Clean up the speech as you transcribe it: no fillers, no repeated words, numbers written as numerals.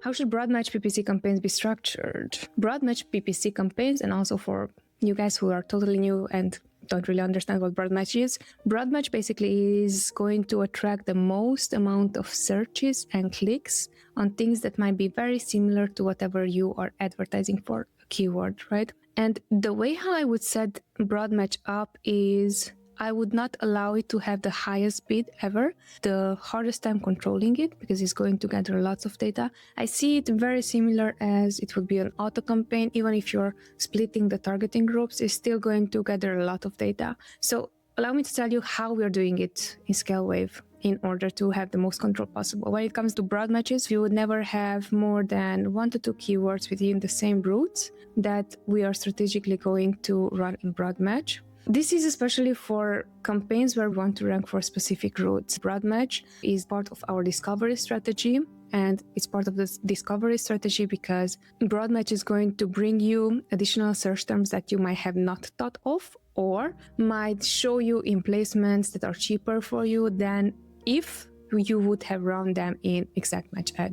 How should broad match PPC campaigns be structured? Broad match PPC campaigns, and also for you guys who are totally new and don't really understand what broad match is, broad match basically is going to attract the most amount of searches and clicks on things that might be very similar to whatever you are advertising for, a keyword, right? And the way how I would set broad match up is I would not allow it to have the highest bid ever. The hardest time controlling it because it's going to gather lots of data. I see it very similar as it would be an auto campaign. Even if you're splitting the targeting groups, it's still going to gather a lot of data. So allow me to tell you how we're doing it in ScaleWave in order to have the most control possible. When it comes to broad matches, you would never have more than 1 to 2 keywords within the same routes that we are strategically going to run in broad match. This is especially for campaigns where we want to rank for specific routes. Broad match is part of our discovery strategy, and it's part of this discovery strategy because broad match is going to bring you additional search terms that you might have not thought of or might show you in placements that are cheaper for you than if you would have run them in exact match ad.